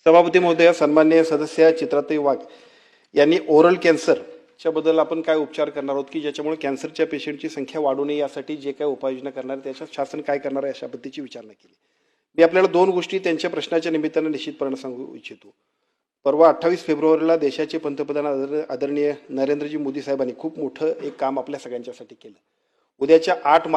सभापती महोदय, सन्माननीय सदस्य चित्राताई वाघ यांनी ओरल कॅन्सरच्या बद्दल आपण काय उपचार करणार आहोत की ज्याच्यामुळे कॅन्सरच्या पेशंटची संख्या वाढू नये यासाठी जे काय उपाययोजना करणार त्याच्यात शासन काय करणार आहे अशा पद्धतीची विचारणा केली। मी आपल्याला दोन गोष्टी त्यांच्या प्रश्नाच्या निमित्ताने निश्चितपणे सांगू इच्छितो। परवा 28 फेब्रुवारीला देशाचे पंतप्रधान आदरणीय नरेंद्रजी मोदी साहेबांनी खूप मोठं एक काम आपल्या सगळ्यांच्यासाठी केलं। उद्याच्या 8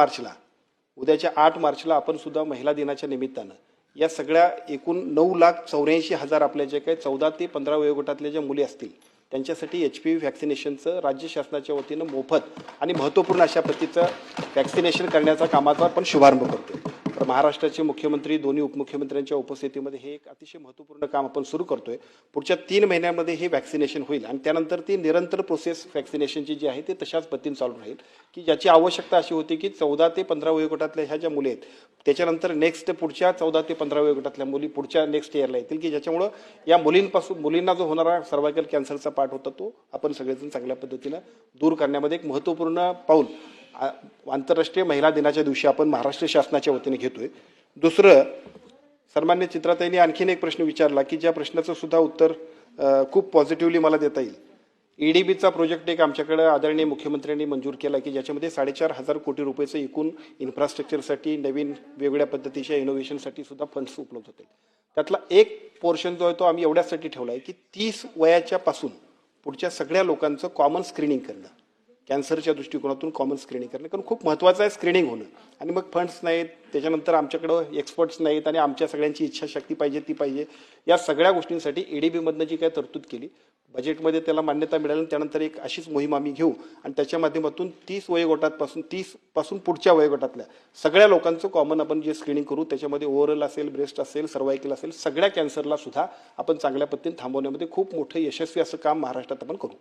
मार्चला आपण सुद्धा महिला दिनाच्या निमित्तानं या सगळ्या एकूण 9,84,000 आपल्या जे काही 14 ते 15 वयोगटातल्या ज्या मुली असतील त्यांच्यासाठी HPV व्हॅक्सिनेशनचं राज्य शासनाच्या वतीनं मोफत आणि महत्त्वपूर्ण अशा पद्धतीचं व्हॅक्सिनेशन करण्याचा कामाचा आपण शुभारंभ करतो। तर महाराष्ट्राचे मुख्यमंत्री दोन्ही उपमुख्यमंत्र्यांच्या उपस्थितीमध्ये हे एक अतिशय महत्त्वपूर्ण काम आपण सुरू करतोय। पुढच्या 3 महिन्यांमध्ये हे व्हॅक्सिनेशन होईल आणि त्यानंतर ती निरंतर प्रोसेस व्हॅक्सिनेशनची जी आहे ते तशाच पद्धतीने चालू राहील की ज्याची आवश्यकता अशी होती की 14 ते 15 वयोगटातल्या ह्या ज्या मुली आहेत त्याच्यानंतर नेक्स्ट पुढच्या 14 ते 15 वयोगटातल्या मुली पुढच्या नेक्स्ट इयरला येतील की ज्याच्यामुळे या मुलींना जो होणारा सर्व्हायकल कॅन्सरचा पार्ट होता तो आपण सगळेजण चांगल्या पद्धतीने दूर करण्यामध्ये एक महत्त्वपूर्ण पाऊल आंतरराष्ट्रीय महिला दिनाच्या दिवशी आपण महाराष्ट्र शासनाच्या वतीने घेतोय। दुसरं, सन्मान्य चित्राताईंनी आणखीन एक प्रश्न विचारला की ज्या प्रश्नाचं सुद्धा उत्तर खूप पॉझिटिव्हली मला देता येईल। EDBचा प्रोजेक्ट एक आमच्याकडे आदरणीय मुख्यमंत्र्यांनी मंजूर केला की ज्याच्यामध्ये 4,500 कोटी रुपयाचं एकूण इन्फ्रास्ट्रक्चरसाठी नवीन वेगवेगळ्या पद्धतीच्या इनोव्हेशनसाठी सुद्धा फंड्स उपलब्ध होतील। त्यातला एक पोर्शन जो आहे तो आम्ही एवढ्यासाठी ठेवला आहे की 30 वयाच्या पासून पुढच्या सगळ्या लोकांचं कॉमन स्क्रीनिंग करणं, कॅन्सरच्या दृष्टिकोनातून कॉमन स्क्रीनिंग करणं, कारण खूप महत्त्वाचं आहे स्क्रीनिंग होणं। आणि मग फंड्स नाहीत, त्याच्यानंतर आमच्याकडं एक्सपर्ट्स नाहीत आणि आमच्या सगळ्यांची इच्छाशक्ती पाहिजे ती पाहिजे, या सगळ्या गोष्टींसाठी EDBमधनं जी काय तरतूद केली बजेटमध्ये त्याला मान्यता मिळाली। त्यानंतर एक अशीच मोहीम आम्ही घेऊ आणि त्याच्या माध्यमातून 30 पासून पुढच्या वयोगटातल्या सगळ्या लोकांचं कॉमन आपण जे स्क्रीनिंग करू, त्याच्यामध्ये ओव्हरऑल असेल, ब्रेस्ट असेल, सर्वायकल असेल, सगळ्या कॅन्सरला सुद्धा आपण चांगल्या पद्धतीने थांबवण्यामध्ये खूप मोठं यशस्वी असं काम महाराष्ट्रात आपण करू।